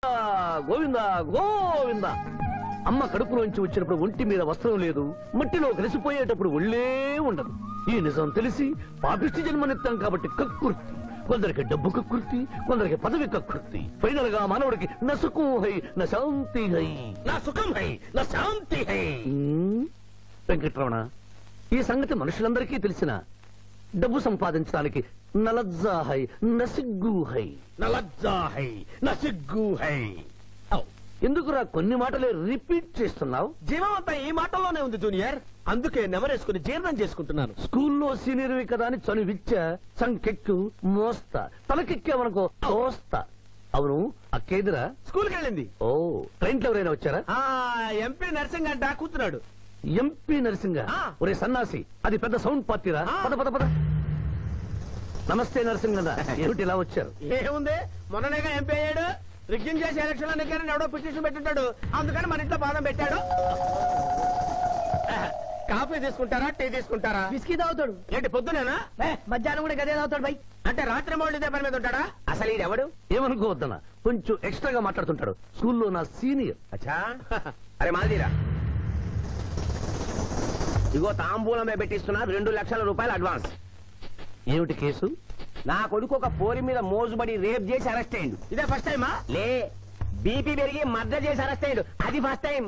గోవిందా గోవిందా. అమ్మ కడుపులోంచి వచ్చినప్పుడు ఒంటి మీద వస్త్రం లేదు, మట్టిలో కలిసిపోయేటప్పుడు ఒళ్ళే ఉండదు. ఈ నిజం తెలిసి పాపిష్టి జన్మనిత్తాం కాబట్టి కక్కుర్తి. కొందరికి డబ్బు కక్కుర్తి, కొందరికి పదవి కక్కుర్తి. ఫైనల్ గా మానవుడికి నా సుఖం హై నా శాంతి హై, నా సుఖం హై నా శాంతి హై. వెంకటరమణ, ఈ సంగతి మనుషులందరికీ తెలిసిన డబ్బు సంపాదించడానికి నలజ్జా హై నసిగ్గు హై, నలజ్జా హై నసిగ్గు హై. ఎందుకురా కొన్ని మాటలే రిపీట్ చేస్తున్నావు? జీవం అంతా ఈ మాటల్లోనే ఉంది జూనియర్, అందుకే నెమరేసుకుని జీర్ణం చేసుకుంటున్నాను. స్కూల్లో సీనియర్వి కదా అని చనువిచ్చ సంకెక్కు మోస్తా, తలకెక్కావనుకో తోస్తా. అవును, అక్కేదిరా స్కూల్కి వెళ్ళింది. ఓ, ట్రైన్లో ఎవరైనా వచ్చారా? ఎంపీ నర్సింగ్ అంట కూర్చున్నాడు. ఎంపీ నరసింగ? ఒరే సన్నాసి, అది పెద్ద సౌండ్ పార్టీరా. పద పద పద. నమస్తే నరసింగ, ఏమిటి ఇలా వచ్చారు? ఏముంది, మొన్ననేగా ఎంపీ అయ్యాడు. రిగ్గింగ్ చేసి ఎలక్షన్ అన్నికని ఎవడో పిటిషన్ పెట్టుంటాడు, అందుకని మన ఇంట్లో బాదం పెట్టాడు. కాఫీ తీసుకుంటారా, టీ తీసుకుంటారా? బిస్కీ తాగుతాడు. ఏంటి పొద్దునేనా? మధ్యాహ్నం కూడా గదే తాగుతాడు బై. అంటే రాత్రి మౌళ్ళు ఇదే పని మీద ఉంటాడా? అసలు ఇది ఎవడు? ఏమనుకోవద్దన్నా, కొంచెం ఎక్స్ట్రాగా మాట్లాడుతుంటాడు. స్కూల్లో నా సీనియర్. అచ్చా, అరే మాదిరా, ఇగో తాంబూలమే పెట్టిస్తున్నా, 2 లక్షల రూపాయలు అడ్వాన్స్. ఏమిటి కేసు? నా కొడుకు ఒక పోరి మీద మోజుబడి రేప్ చేసి అరెస్ట్ అయ్యిండు. ఇదే ఫస్ట్ టైమా? లే, బీపీ పెరిగి మర్డర్ చేసి అరెస్ట్ అయ్యాడు, అది first time.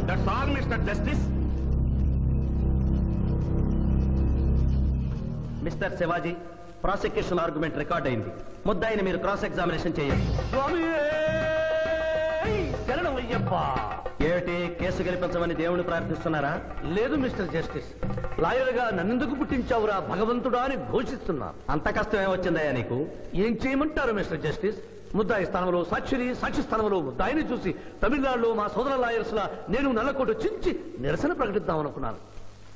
That's all mister justice. Mister Shivaji, prosecution argument record అయింది. ముద్దాయిని మీరు క్రాస్ ఎగ్జామినేషన్ చేయండి. ఏమిటి, కేసు గెలిపించమని దేవుని ప్రార్థిస్తున్నారా? లేదు మిస్టర్ జస్టిస్, లాయర్ గా నన్నెందుకు పుట్టించావురా భగవంతుడా అని ఘోషిస్తున్నా. అంత కష్టం ఏమొచ్చిందయ్యా నీకు? ఏం చేయమంటారు మిస్టర్ జస్టిస్? ముద్దాయి స్థానంలో సాక్షిని, సాక్షి స్థానంలో ముద్దాయిని చూసి తమిళనాడులో మా సోదర లాయర్స్ లా నేను నల్లకోట చించి నిరసన ప్రకటిద్దామనుకున్నాను.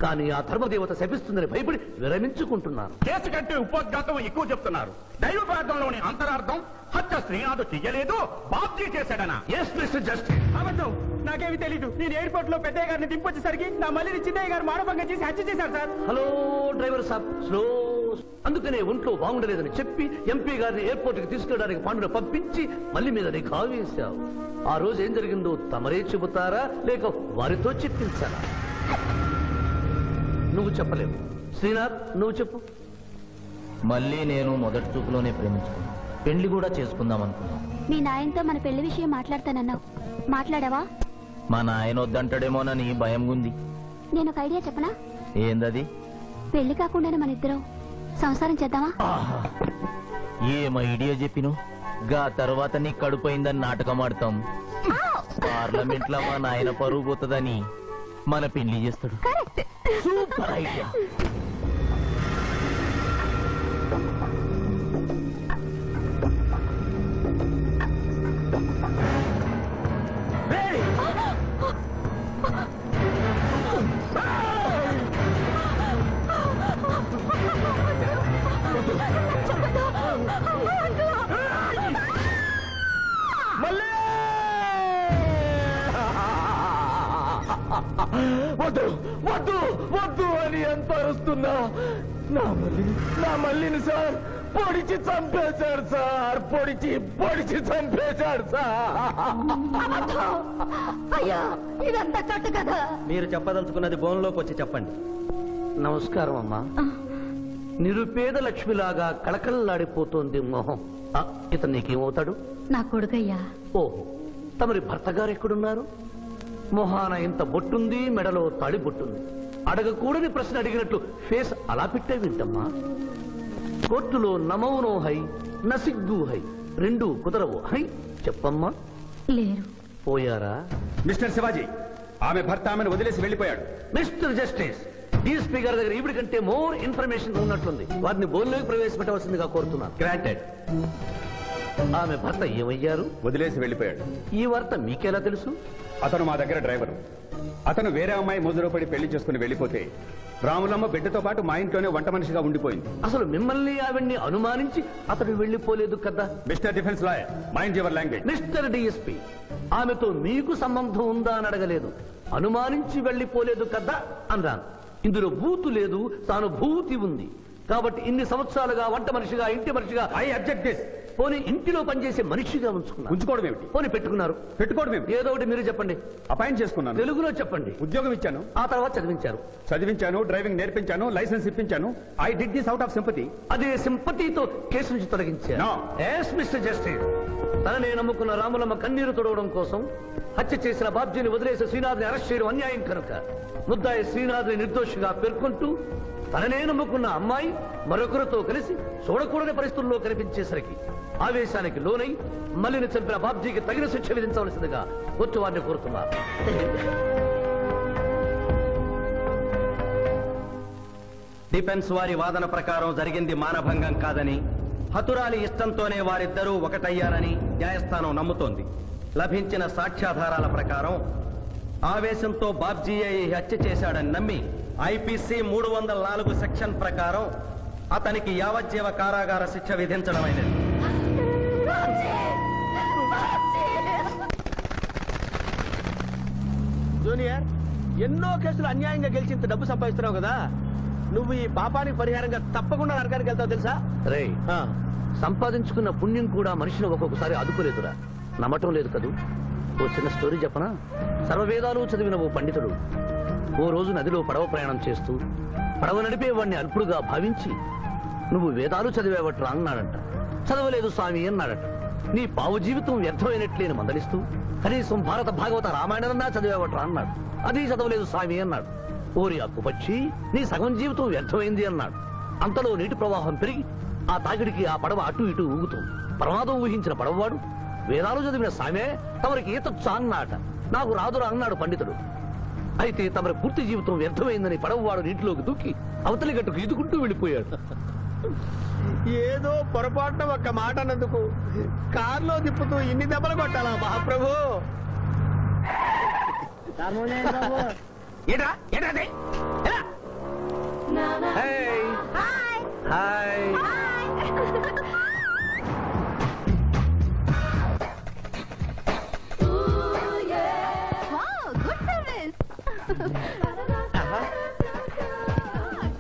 కానీ ఆ ధర్మదేవత శపిస్తుందని భయపడి విరమించుకుంటున్నాను. కేసు కంటే ఉపోద్ఘాతం ఎక్కువ చెప్తున్నారు. దైవ ప్రార్థనలోని అంతరార్థం హత్య శ్రీనాథు చెయ్యలేదు, బాబ్జీ చేశాడనా? Yes mister justice. అబద్ధం, నాకేమి తెలీదు. నేను ఎయిర్పోర్ట్ లో పెద్దయ్య గారిని దింపొచ్చేసరికి నా మళ్ళీ చిన్నయ్య గారు మానభంగం చేసి హత్య చేశారు సార్. హలో డ్రైవర్ సాబ్, స్లో. అందుకనే ఒంట్లో బాగుండలేదని చెప్పి ఎంపీ గారిని ఎయిర్పోర్ట్ కి తీసుకెళ్ళడానికి పాండును పంపించి మళ్ళీ మీద నీకు కావేశావు. ఆ రోజు ఏం జరిగిందో తమరే చెబుతారా, లేక వారితో చెప్పించారా? నువ్వు చెప్పలేవు. శ్రీనాథ్, నువ్వు చెప్పు. మళ్ళీ నేను మొదటి చూపులోనే ప్రేమించుకున్నాను, పెళ్లి కూడా చేసుకుందాం అనుకున్నాను. మీ నాయనతో మన పెళ్లి విషయం మాట్లాడతానన్నావు, మాట్లాడావా? మా నాయన వద్దంటాడేమోనని భయం ఉంది. నేను ఒక ఐడియా చెప్పనా? ఏందది? పెళ్లి కాకుండానే మన ఇద్దరం సంసారం చేద్దామా? ఏం ఐడియా చెప్పిను? గా తర్వాత నీ కడుపోయిందని నాటకం ఆడతాం. పార్లమెంట్ లో మా నాయన పరువు పోతుందని మన పెళ్లి చేస్తాడు. Super idea. వద్దు వద్దు వద్దు అని ఎంత అరుస్తున్నా నా మల్లిని సార్ పొడిచి చంపేశాడు సార్, పొడిచి చంపేశాడు సార్. అయ్యా, ఇదంతా కట్టు కదా. మీరు చెప్పదలుచుకున్నది బోన్లోకి వచ్చి చెప్పండి. నమస్కారం అమ్మా. నిరుపేద లక్ష్మిలాగా కళకళలాడిపోతోంది మొహం. ఇతను నీకేమవుతాడు? నా కొడుకయ్యా. ఓహో, తమరి భర్త గారు ఎక్కడున్నారు? మొహాన ఇంత బొట్టుంది, మెడలో తాడి బొట్టుంది. అడగకూడని ప్రశ్న అడిగినట్లు ఫేస్ అలా పెట్టే వింటమ్మా. కోర్టులో నమౌనో హై నసిగ్గు హై, రెండు కుదరవు హై. చెప్పమ్మా. లేరు. పోయారా? మిస్టర్ శివాజీ, ఆమె భర్త ఆమెను వదిలేసి వెళ్లిపోయాడు. మిస్టర్ జస్టిస్, డీఎస్పీ గారి దగ్గర ఈవిడి కంటే మోర్ ఇన్ఫర్మేషన్ ఉన్నట్లుంది. వారిని బోన్లోకి ప్రవేశపెట్టవలసిందిగా కోరుతున్నాను. గ్రాంటెడ్. ఆమె భర్త ఏమయ్యారు? వదిలేసి వెళ్లిపోయాడు. ఈ వార్త మీకెలా తెలుసు? అతను మా దగ్గర డ్రైవరు. అతను వేరే అమ్మాయి ముజులో పడి పెళ్లి చేసుకుని వెళ్లిపోతే రాములమ్మ బిడ్డతో పాటు మా ఇంట్లోనే వంట మనిషిగా ఉండిపోయింది. అసలు మిమ్మల్ని ఆవిడ్ని అనుమానించి అతడు వెళ్లిపోలేదు కదా? Mister defence lawyer, mind your language. Mister DSP, ఆమెతో మీకు సంబంధం ఉందా అని అడగలేదు, అనుమానించి వెళ్లిపోలేదు కదా అన్నాను. ఇందులో భూతు లేదు, తాను భూతి ఉంది. కాబట్టి ఇన్ని సంవత్సరాలుగా వంట మనిషిగా, ఇంటి మనిషిగా ఐ అబ్జెక్ట్ దిస్. పోనీ ఇంటిలో పనిచేసే మనిషిగా ఉంచుకున్నారు. ఉంచుకోవడం ఏమిటి? పోనీ పెట్టుకున్నారు. పెట్టుకోవడం ఏమిటి? ఏదో ఒకటి మీరు చెప్పండి. అపాయింట్ చేసుకున్నాను. తెలుగులో చెప్పండి. ఉద్యోగం ఇచ్చాను. ఆ తర్వాత చదివించారు. చదివించాను, డ్రైవింగ్ నేర్పించాను, లైసెన్స్ ఇప్పించాను. I did this out of sympathy. అదే సింపతితో కేసు నుంచి తొలగించారు. No. Yes mister justice. తననే నమ్ముకున్న రాములమ్మ కన్నీరు తొడవడం కోసం హత్య చేసిన బాబ్జీని వదిలేసి శ్రీనాథ్ని అరెస్ట్ చేయడం అన్యాయం కనుక ముద్దాయి శ్రీనాథ్ని నిర్దోషిగా పేర్కొంటూ తననే నమ్ముకున్న అమ్మాయి మరొకరితో కలిసి చూడకూడని పరిస్థితుల్లో కనిపించేసరికి ఆవేశానికి లోనై మల్లిని చంపిన బాబ్జీకి తగిన శిక్ష విధించవలసిందిగా కోర్టు వారిని కోరుతున్నారు. డిఫెన్స్ వారి వాదన ప్రకారం జరిగింది మానభంగం కాదని, హతురాలి ఇష్టంతోనే వారిద్దరూ ఒకటయ్యారని న్యాయస్థానం నమ్ముతోంది. లభించిన సాక్ష్యాధారాల ప్రకారం ఆవేశంతో బాబ్జీయే ఈ హత్య చేశాడని నమ్మి ఐపీసీ 304 సెక్షన్ ప్రకారం అతనికి యావజ్జీవ కారాగార శిక్ష విధించడమైనది. జూనియర్, ఎన్నో కేసులు అన్యాయంగా గెలిచి ఇంత డబ్బు సంపాదిస్తున్నావు కదా, నువ్వు ఈ పాపానికి పరిహారంగా తప్పకుండా నరకానికి వెళ్తావు తెలుసా? రే, సంపాదించుకున్న పుణ్యం కూడా మనిషిని ఒక్కొక్కసారి అదుపులేదురా. నమ్మటం లేదు కదూ. ఓ చిన్న స్టోరీ చెప్పనా? సర్వవేదాలు చదివిన ఓ పండితుడు ఓ రోజు నదిలో పడవ ప్రయాణం చేస్తూ పడవ నడిపేవాడిని అల్పుడుగా భావించి, నువ్వు వేదాలు చదివేవట్రా అన్నాడంట. చదవలేదు స్వామి అన్నాడట. నీ పావు జీవితం వ్యర్థమైనట్లేని మందలిస్తూ, కనీసం భారత భాగవత రామాయణన్నా చదివేవట్రా అన్నాడు. అది చదవలేదు స్వామి అన్నాడు. ఓరి అక్కుపచ్చి, నీ సగం జీవితం వ్యర్థమైంది అన్నాడు. అంతలో నీటి ప్రవాహం పెరిగి ఆ తాగిడికి ఆ పడవ అటు ఇటు ఊగుతుంది. ప్రమాదం ఊహించిన పడవవాడు, వేదాలు చదివిన సామే తమరికి ఈతొచ్చా అన్నాట. నాకు రాదురా అన్నాడు పండితుడు. అయితే తమరి పూర్తి జీవితం వ్యర్థమైందని పడవవాడు నీటిలోకి దూకి అవతలి గట్టుకు ఈదుకుంటూ వెళ్ళిపోయాడు. ఏదో పొరపాటున ఒక్క మాట అన్నందుకు కారులో తిప్పుతూ ఇన్ని దెబ్బలు కొట్టాలా మహాప్రభు?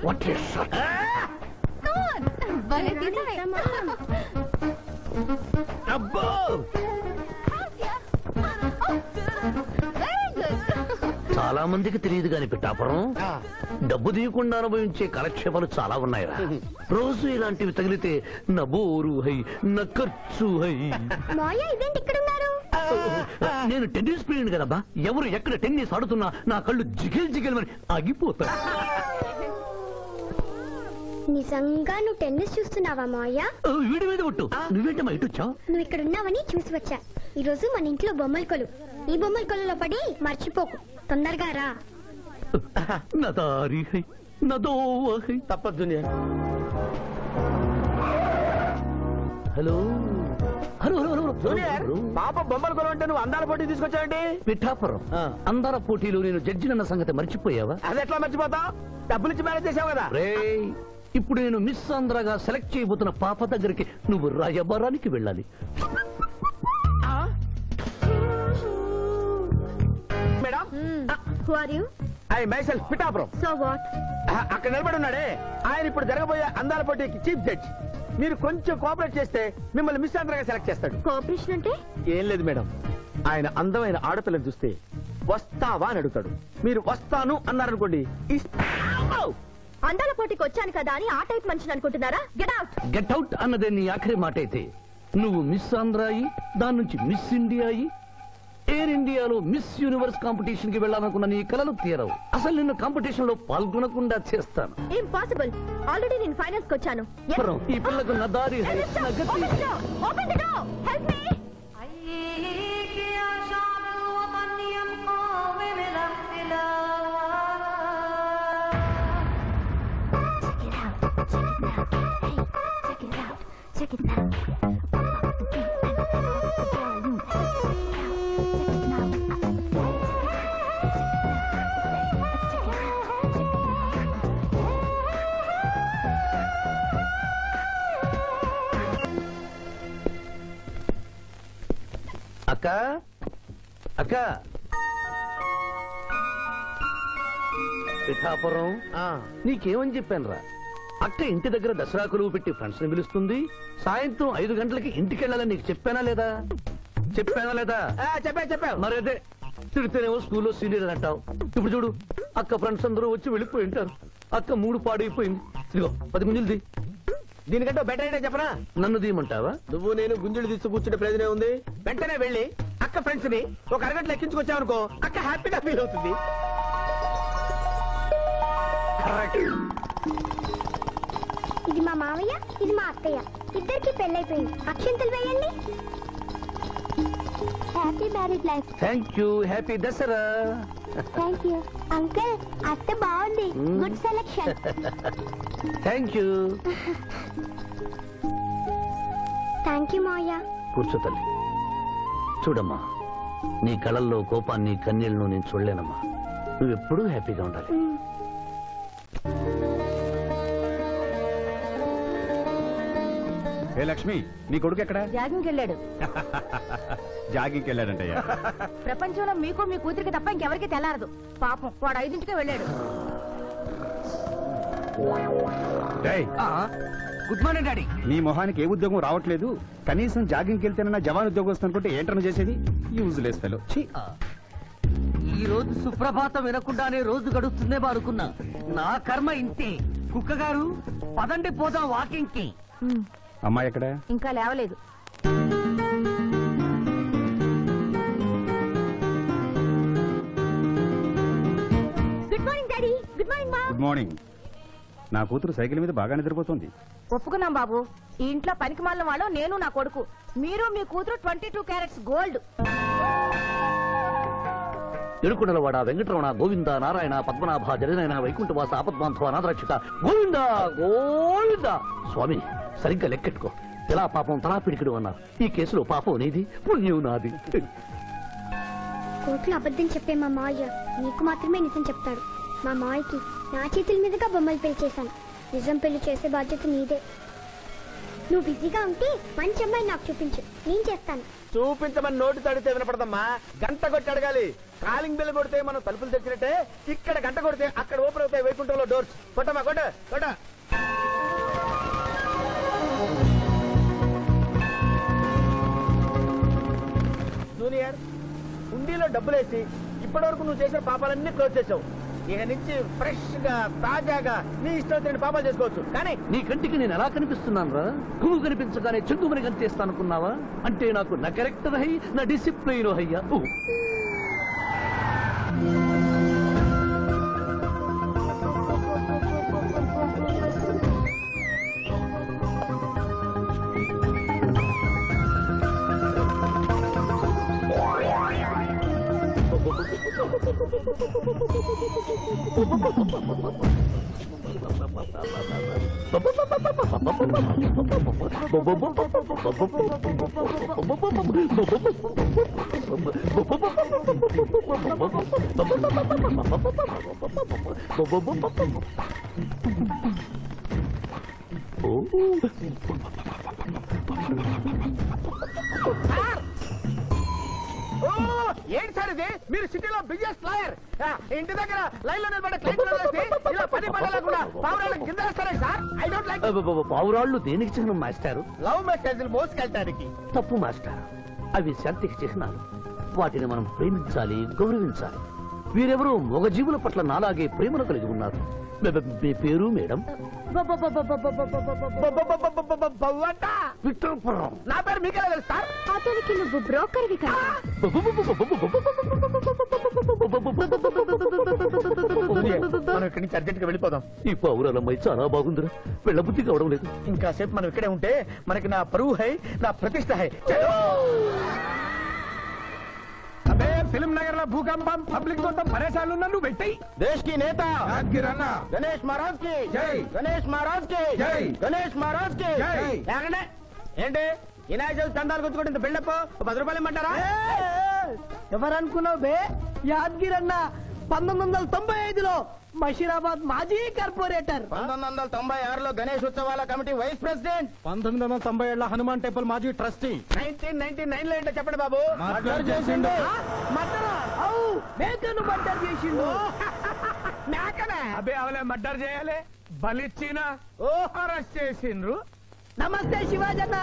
What a shot! అబ్బో, చాలా మందికి తెలియదు కాని పిఠాపురం, డబ్బు తీయకుండా అనుభవించే కాలక్షేపాలు చాలా ఉన్నాయిరా. రోజు ఇలాంటివి తగిలితే నా బోరు హై, నా ఖర్చు హై. నేను టెన్నిస్ ప్లేయర్ కదబ్బా. ఎవరు ఎక్కడ టెన్నిస్ ఆడుతున్నా నా కళ్ళు జిగిల్ జిగిల్ అని ఆగిపోతాయి. నిజంగా నువ్వు టెన్నిస్ చూస్తున్నావా మాయా? వీడి మీద కొట్టు. నువ్వేంటమ్మా ఇటు వచ్చావు? నువ్వు ఇక్కడ ఉన్నావని చూసి వచ్చా. ఈ రోజు మన ఇంట్లో బొమ్మల కొలు. ఈ బొమ్మల కొలులో పడి మర్చిపోకు. తొందరగా రా. నా దారి హై, నా దోవ హై. తప్పదు junior. Hello hello hello junior, పాప బొమ్మల కొలు అంటే నువ్వు అందాల పోటీ తీసుకొచ్చావండి? పిఠాపురం, అందాల పోటీలో నేను జడ్జినన్న సంగతి మర్చిపోయావా? అది ఎట్లా మర్చిపోతావు? డబ్బులిచ్చి మేనేజ్ చేసావు కదా. రేయ్, ఇప్పుడు నేను మిస్ ఆంధ్రగా సెలెక్ట్ చేయబోతున్న పాప దగ్గరికి నువ్వు రాయబారానికి వెళ్ళాలి. Madam, Who are you? I myself Pithapuram. So what? అక్కడ నిలబడి ఉన్నాడే ఆయన ఇప్పుడు జరగబోయే అందాల పోటీకి చీఫ్ జడ్జ్. మీరు కొంచెం కోఆపరేట్ చేస్తే మిమ్మల్ని మిస్ ఆంధ్రగా సెలెక్ట్ చేస్తాడు. కోఆపరేషన్ అంటే? ఏం లేదు మేడం, ఆయన అందమైన ఆడపిల్లని చూస్తే వస్తావా అని అడుగుతాడు. మీరు వస్తాను అన్నారనుకోండి, అందాల పోటీకి వచ్చాను కదా అని ఆ టైప్ మనిషిని అనుకుంటున్నారా? Get out. గెట్ అవుట్ అన్నదే నీ ఆఖరి మాట అయితే, నువ్వు మిస్ ఆంధ్ర అయి దాని నుంచి మిస్ ఇండియా అయి ఎయిర్ ఇండియాలో మిస్ యూనివర్స్ కాంపిటీషన్ కి వెళ్ళాలనుకున్న నీ కలలు తీరవు. అసలు నిన్ను కాంపిటీషన్ లో పాల్గొనకుండా చేస్తాను. ఇంపాసిబుల్. ఆల్రెడీ నేను ఫైనల్స్ కి వచ్చాను. ఈ పిల్లకు నా దారి హై, నా గతి. Open the door. Help me. Check it out. అక్క అక్క, పిఠాపురం నీకేమని చెప్పాను రా? అక్క ఇంటి దగ్గర దసరా కొలువు పెట్టి ఫ్రెండ్స్ ని పిలుస్తుంది. సాయంత్రం 5 గంటలకి ఇంటికి వెళ్ళాలని నీకు చెప్పానా లేదా? చెప్పావు. మరైతే తిడితేనేమో స్కూల్లో సీనియర్ అని అంటావు. ఇప్పుడు చూడు, అక్క ఫ్రెండ్స్ అందరూ వచ్చి వెళ్ళిపోయి ఉంటారు. అక్క మూడు పాడైపోయింది. ఇదిగో 10 గుంజులు దీనికంటే బెటర్ అయితే చెప్పనా? నన్ను దీయమంటావా? నువ్వు నేను గుంజులు తీసి కూర్చుంటే ప్రయోజనం ఉంది. వెంటనే వెళ్ళి అక్క ఫ్రెండ్స్ ని ఒక అరగంట ఎక్కించుకొచ్చావనుకో, అక్క హ్యాపీగా ఫీల్ అవుతుంది. ఇది మా మావయ్య, ఇది మా అత్తయ్య. ఇద్దరికి పెళ్ళైపోయింది. అక్షంతలు వేయండి. Happy marriage life. Thank you. Happy Dasara. Thank you uncle. అత్త బాగుంది. Good selection. Thank you. Thank you మావయ్య. కూర్చో తల్లి. చూడమ్మా, నీ కళల్లో కోపాన్ని కన్నీళ్లను నేను చూడలేనమ్మా. నువ్వెప్పుడూ హ్యాపీగా ఉండాలి. ఏ లక్ష్మి, నీ కొడుకు ఎక్కడా? జాగింగ్కి వెళ్ళాడు. జాగింగ్కి వెళ్ళాడంటయ్యా. ప్రపంచంలో మీకు మీ కూతురికి తప్ప ఇంకెవరికి తెల్లారదు. పాపం వాడు 5ంటికే వెళ్ళాడు. డేయ్, గుడ్ మార్నింగ్ డాడీ. నీ మొహానికి ఏ ఉద్యోగం రావట్లేదు. కనీసం జాగింగ్కి వెళ్తేనన్నా జవాన్ ఉద్యోగం వస్తుందంటే ఏంటన్నా చేసేది? Useless fellow. ఈ రోజు సుప్రభాతం వినకుండానే రోజు గడుస్తుందేమో అనుకున్నా. నా కర్మ ఇంతే. కుక్క గారు పదండి పోదాం వాకింగ్ కి. అమ్మాయి ఎక్కడ? ఇంకా లేవలేదు. Good morning daddy. Good morning మా. Good morning. నా కూతురు సైకిల్ మీద బాగా నిద్రపోతుంది. ఒప్పుకున్నాం బాబు. ఈ ఇంట్లో పనికి మాలిన వాళ్ళు నేను, నా కొడుకు. మీరు మీ కూతురు 22 క్యారెట్స్ గోల్డ్. ఎరుకుడలవాడ వెంకటరమణ గోవింద నారాయణ పద్మనాభ జగనైన వైకుంఠవాస ఆపద్బాంధవ నాథరక్షక గోవింద గోవింద. స్వామి, సరిగ్గా లెక్కెట్టుకో. ఎలా పాపం తలా పిడికిడు అన్నారు. ఈ కేసులో పాపం నీది, పుణ్యం నాది. కోర్టులో అబద్ధం చెప్పే మా మావయ్య నీకు మాత్రమే నిజం చెప్తాడు. మా మావయ్యకి నా చేతుల మీదుగా బొమ్మలు పెళ్లి చేశాను. నిజం పెళ్లి చేసే బాధ్యత నీదే. నువ్వు బిజీగా ఉంటే మంచి అమ్మాయి నాకు చూపించు, నేను చేస్తాను. చూపించమని నోటి తడితే వినపడదమ్మా. గంట కొట్టి అడగాలి. కాలింగ్ బెల్ కొడితే మనం తలుపులు తెచ్చినట్టే ఇక్కడ గంట కొడితే అక్కడ ఓపెన్ అవుతాయి వైకుంఠంలో డోర్స్. కొట్టమ్మా, కొట్ట కొట్ట. జూనియర్, హుండీలో డబ్బులేసి ఇప్పటివరకు నువ్వు చేసిన పాపాలన్నీ క్లోజ్ చేసావు. ఇక నుంచి ఫ్రెష్ గా తాజాగా నీ ఇష్టం వచ్చిన పాపాలు చేసుకోవచ్చు. కానీ నీ కంటికి నేను ఎలా కనిపిస్తున్నాను రా? పువ్వు కనిపించగానే చెంగుమని కనిపిస్తానుకున్నావా? అంటే నాకు నా క్యారెక్టర్ హై, నా డిసిప్లైన్ హయ్యా. ఏంటి సార్ ఇది? మీరు సిటీలో బిజినెస్ లాయర్, ఇంటి దగ్గర లైన్ లో నిలబడే క్లయింట్ ఇలా 10 పడలేకుండా పావురాళ్ళకి కింద వేస్తారే సార్. I don't like. పావురాళ్ళు దేనికి చిహ్నం మాస్టారు? లవ్ మెసేజ్లు మోసుకెళ్ళటానికి. తప్పు మాస్టర్. అవి శాంతికి చిహ్నాలు. వాటిని మనం ప్రేమించాలి, గౌరవించాలి. వీరెవరూ మగజీవుల పట్ల నాలాగే ప్రేమను కలిగి ఉన్నారు. మీ పేరు మేడం? విక్రమపురం. నా పేరు మీకెలా తెలుసు సార్? అతనికి నువ్వు బ్రోకర్వి కదా. మనం ఇక్కడి నుంచి అర్జెంట్ గా వెళ్ళిపోదాం. ఈ పావురాలమ్మాయి చాలా బాగుందిరా. వెళ్ళబుద్ధి కావడం లేదు. ఇంకా సేపు మనం ఇక్కడే ఉంటే మనకి నా పరువు హై, నా ప్రతిష్ట హై. అదే ఫిల్మ్ నగర్ లో భూకంపం, పబ్లిక్ మొత్తం పరేషాన్లు ఉన్నా నువ్వు పెట్టాయి. దేశ్ కి నేత గణేష్ మహారాజ్ కి జై, గణేష్ మహారాజ్ కి జై, గణేష్ మహారాజ్ కి జై. ఏంటి వినాయక చవితి చందాలు గుర్తుకుంటే ఇంత బిల్డప్ 10 రూపాయలు ఇమ్మంటారా? ఎవరనుకున్నావు బే? యాద్గిరి అన్న 1995లో బషీరాబాద్ మాజీ కార్పొరేటర్. 1996లో గణేష్ ఉత్సవాల కమిటీ వైస్ ప్రెసిడెంట్. 1997లో హనుమాన్ టెంపుల్ మాజీ ట్రస్టీ. 1999 లో ఏంటో చెప్పండి బాబు. మర్డర్ చేసిండు. మేకను మర్డర్ చేసిండు. అబ్బే అవలే మర్డర్ చేయాలి బలిచ్చిన అరెస్ట్ చేసిండ్రు. నమస్తే శివాజన్న,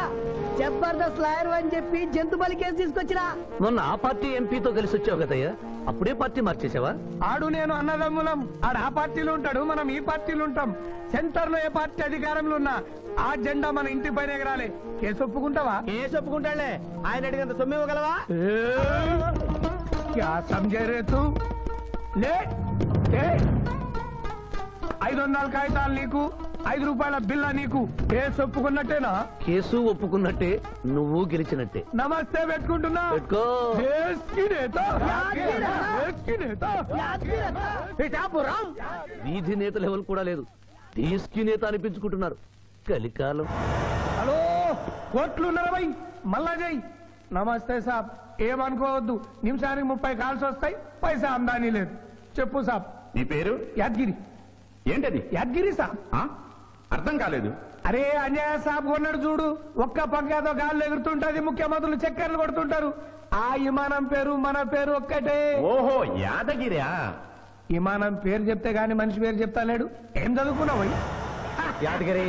జబర్దస్త్ లాయర్ అని చెప్పి జంతు బలి కేసు తీసుకొచ్చినా. మొన్న ఆ పార్టీ ఎంపీతో కలిసి వచ్చావు కదయ్యా, అప్పుడే పార్టీ మార్చేసావా? ఆడు నేను అన్నదమ్ములం. ఆడు ఆ పార్టీలో ఉంటాడు, మనం ఈ పార్టీలో ఉంటాం. సెంటర్ లో ఏ పార్టీ అధికారంలో ఉన్నా ఆ జెండా మన ఇంటి పైన ఎగరాలి. కేసు ఒప్పుకుంటావా? కేసు ఒప్పుకుంటాడులే, ఆయన అడిగినంత సొమ్ము ఇవ్వగలవా? క్యా సమझे रे तू? లే 500 కాగితాలు నీకు, 5 రూపాయల బిల్ల నీకు. కేసు ఒప్పుకున్నట్టేనా? కేసు ఒప్పుకున్నట్టే, నువ్వు గెలిచినట్టే. నమస్తే పెట్టుకుంటున్నా. పెట్టుకో. దేశ్ కి నేత, దేశ్ కి నేత. వీధి నేత లెవెల్ కూడా లేదు, దేశీ నేత అనిపించుకుంటున్నారు. కలికాలం. హలో, కోట్లు ఉన్నారా భయ్? మళ్ళా జై. నమస్తే సాబ్, ఏమనుకోవద్దు. నిమిషానికి 30 కాల్స్ వస్తాయి, పైసా ఆమ్దానీ లేదు. చెప్పు సాబ్. నీ పేరు? యాద్గిరి. ఏంటది? యాద్గిరి సాబ్. అర్థం కాలేదు. అరే అన్యాయ సాబ్ కొన్నాడు చూడు, ఒక్క పంకాతో గాల్లో ఎగురుతుంటది, ముఖ్యమంత్రులు చక్కర్లు కొడుతుంటారు. ఆ విమానం పేరు మన పేరు ఒక్కటే. ఓహో, యాదగిరా? విమానం పేరు చెప్తే గాని మనిషి పేరు చెప్తా లేడు. ఏం చదువుకున్నావు? యాదగిరి,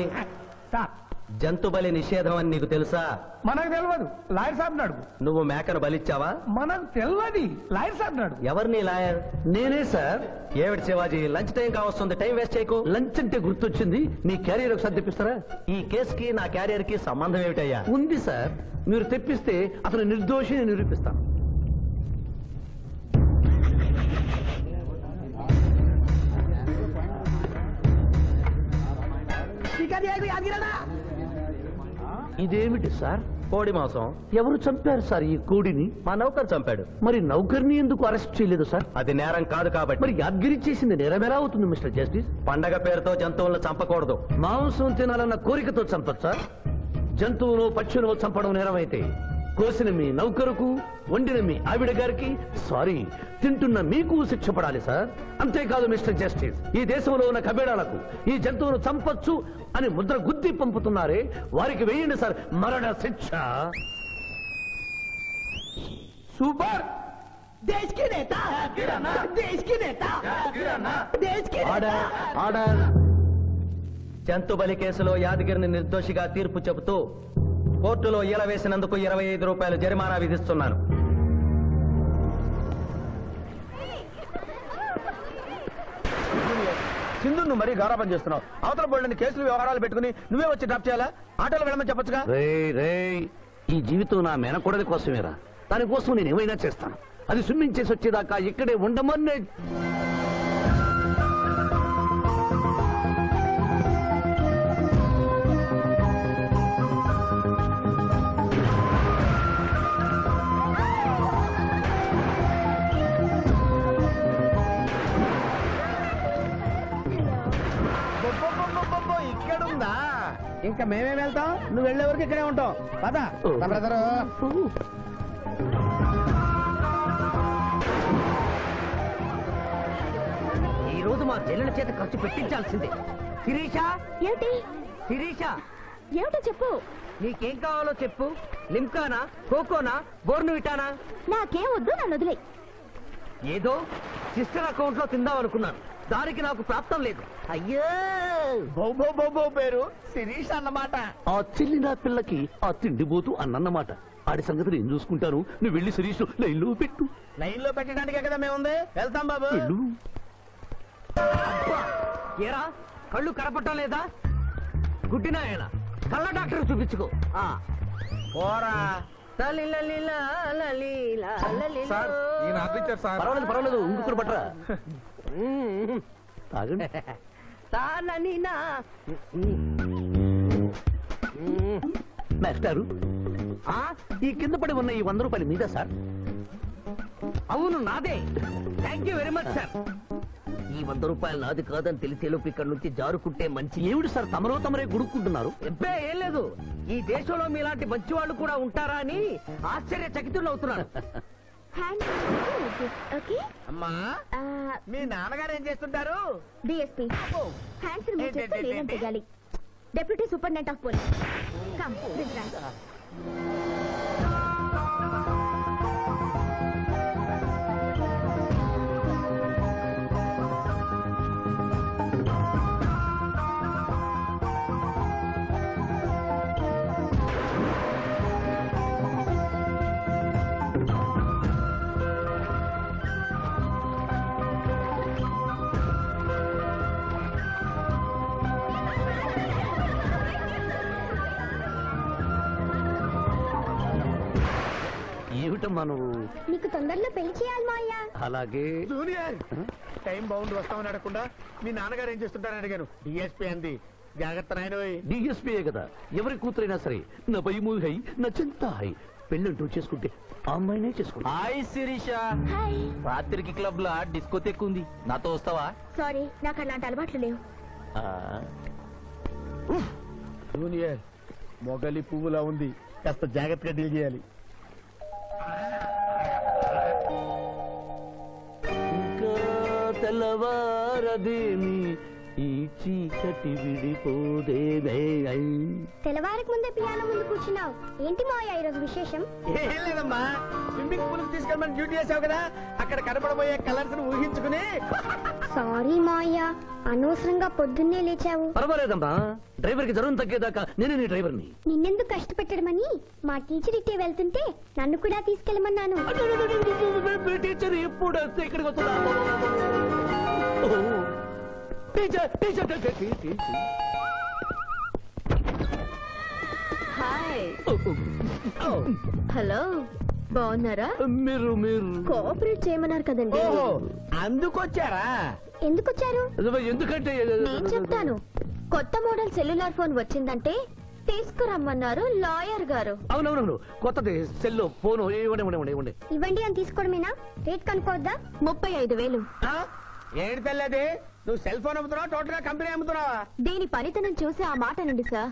సాబ్ జంతు బలి నిషేధం అని నీకు తెలుసా? మనకు తెలియదు, లాయర్ సాబ్ నాడు. నువ్వు మేకను బలిచ్చావా? మనకు తెలియదు, లాయర్ సాబ్ నాడు. ఎవరిని లాయర్? నేనే సార్. ఏమిటి శివాజీ, లంచ్ టైం కావస్తుంది, టైం వేస్ట్ చేయకు. లంచ్ అంటే గుర్తొచ్చింది, మీ క్యారియర్ ఒకసారి తెప్పిస్తారా? ఈ కేసుకి నా క్యారియర్ కి సంబంధం ఏమిటయ్యా? ఉంది సార్, మీరు తెప్పిస్తే అతను నిర్దోషిని నిరూపిస్తాను. ఇదేమిటి సార్? కోడి మాంసం. ఎవరు చంపారు సార్ ఈ కోడిని? మా నౌకరు చంపాడు. మరి నౌకర్ని ఎందుకు అరెస్ట్ చేయలేదు సార్? అది నేరం కాదు కాబట్టి. మరి యాద్గిరి చేసింది నేరమేలా అవుతుంది మిస్టర్ జస్టిస్? పండగ పేరుతో జంతువులను చంపకూడదు. మాంసం తినాలన్న కోరికతో చంపచ్చా? జంతువును పక్షును చంపడం నేరమైతే కోసిన మీ నౌకరుకు, వండిన మీ ఆవిడ గారికి, సారీ తింటున్న మీకు శిక్ష పడాలి సార్. అంతేకాదు మిస్టర్ జస్టిస్, ఈ దేశంలో ఉన్న కబేడాలకు ఈ జంతువును చంపొచ్చు అని ముద్ర గుద్ది పంపుతున్నారే, వారికి వేయండి సార్ మరణ శిక్ష. సూపర్. దేశ్ కి నేత, దేశ్ కి నేత, దేశ్ కి నేత. Order, order. జంతు బలి కేసులో యాదగిరిని నిర్దోషిగా తీర్పు చెబుతూ కోర్టులో ఈల వేసినందుకు 25 రూపాయలు జరిమానా విధిస్తున్నాను. సింధు, నువ్వు మరీ గారాబం చేస్తున్నావు. అవతల బోల్డని కేసులు వ్యవహారాలు పెట్టుకుని నువ్వే వచ్చి డ్రాప్ చేయాలా? ఆటోలో వెళ్ళమని చెప్పొచ్చుగా. రేయ్, ఈ జీవితం నా మేనకోడలి కోసమేరా, దానికోసం నేను ఏమైనా చేస్తాను. అది స్విమ్మింగ్ చేసి వచ్చేదాకా ఇక్కడే ఉండమని. ఇక్కడుందా? ఇంకా మేమేం వెళ్తాం, నువ్వు వెళ్లే వరకు ఇక్కడే ఉంటాం. పదా బ్రదరు. ఈ రోజు మా చెల్లెల చేత ఖర్చు పెట్టించాల్సిందే. శిరీష, ఏంటి శిరీష, ఏమిటో చెప్పు. నీకేం కావాలో చెప్పు. లిమ్కానా, కోకోనా, బోర్నువిటానా? నాకేం వద్దు, నన్ను వదిలే. ఏదో సిస్టర్ అకౌంట్ లో తిందామనుకున్నాను, దానికి నాకు ప్రాప్తం లేదు. అయ్యో, బొబ్బో పేరు శిరీష్ అన్నమాట. ఆ చెల్లి నా పిల్లకి ఆ తిండిపోతూ అన్నమాట. ఆడి సంగతి నేను చూసుకుంటాను, నువ్వు వెళ్ళి శిరీష్ లైన్లో పెట్టు. లైన్ లో పెట్టడానికే కదా మేముంది, వెళ్తాం బాబు. వెళ్ళు. ఏరా, కళ్ళు కనపడటం లేదా? గుడ్డినాయన, కళ్ళ డాక్టర్ చూపించుకో. పోరా. పర్వాలేదు, ఇంకొకరు పట్టరా. తాగండి. మాస్టారు, ఈ కింద పడి ఉన్న ఈ 100 రూపాయలు మీద సార్? అవును, నాదే. Thank you very much sir. ఈ 100 రూపాయలు నాది కాదని తెలిసేలోపు ఇక్కడ నుంచి జారుకుంటే మంచి. ఏమిటి సార్ తమరే గుడుక్కుంటున్నారు? ఎబ్బే ఏం లేదు, ఈ దేశంలో మీలాంటి మంచి వాళ్ళు కూడా ఉంటారా అని ఆశ్చర్యచకితులు అవుతున్నారు. అమ్మా, మీ నాన్నగారు ఏం చేస్తుంటారు? డిఎస్పీ హ్యాండ్స్ రిమూవ్ చేస్తే లేదని తెలియాలి. Deputy superintendent of police. Come, please right. ఏమిటమ్మా నువ్వు? నీకు తొందరలో పెళ్లి చేయాలి మావయ్య. అలాగే. జూనియర్ టైం బాగుండి వస్తామని అడగకుండా మీ నాన్నగారు ఏం చేస్తుంటారని అడిగాను. డిఎస్పీ అంది. జాగ్రత్త నాయనోయ్. డిఎస్పీయే కదా, ఎవరి కూతురైనా సరే నా పై మూవి హై నా చింత హై. పెళ్ళంటూ చేసుకుంటే ఆ అమ్మాయినే చేసుకుంటా. హాయ్ శిరీష. హాయ్. రాత్రికి క్లబ్ లో డిస్కోతెక్ ఉంది, నాతో వస్తావా? సారీ, నాకు అలాంటి అలవాట్లు లేవు. జూనియర్ మొగలి పువ్వులా ఉంది, కాస్త జాగ్రత్తగా డీల్ చేయాలి. ఇంకా తెల్లవారదేమి ఈ చీకటి విడిపోదేమే. తెల్లవారికి ముందే పియానో ముందు కూర్చున్నావు. ఏంటి మావయ్య ఈరోజు విశేషం? ఏం లేదమ్మా, స్విమ్మింగ్ పూల్ కి తీసుకెళ్ళమని డ్యూటీ చేసావు కదా, అక్కడ కనపడబోయే కలర్స్ ను ఊహించుకుని. సారీ మావయ్య, అనవసరంగా పొద్దున్నే లేచావు. పర్వాలేదమ్మా, డ్రైవర్ కి జ్వరం తగ్గేదాకా నేనే నీ డ్రైవర్ని. నిన్నెందుకు కష్టపెట్టడమని మా టీచర్ ఇట్టే వెళ్తుంటే నన్ను కూడా తీసుకెళ్ళమన్నాను. టీచర్ ఎప్పుడు వస్తే ఇక్కడికి వస్తుందా? Teacher teacher teacher. Hi. Hello, బాగున్నారా? మీరు మీరు కోఆపరేట్ చేయమన్నారు కదండి. ఓహో, అందుకొచ్చారా? ఎందుకొచ్చారు? ఎందుకంటే నేను చెప్తాను. కొత్త మోడల్ సెల్యులార్ ఫోన్ వచ్చిందంటే తీసుకురమ్మన్నారు లాయర్ గారు. అవునవునవును, కొత్తది సెల్లో ఫోను. ఇవ్వండి. ఇవ్వండి అని తీసుకోవడమేనా? రేట్ కనుక్కోవద్దా? 35,000. ఆ? ఏంటి తెల్లది, నువ్వు సెల్ ఫోన్ అమ్ముతున్నావా, టోటల్ గా కంపెనీ అమ్ముతున్నావా? దీని పనితనం చూసి ఆ మాట నుండి సార్.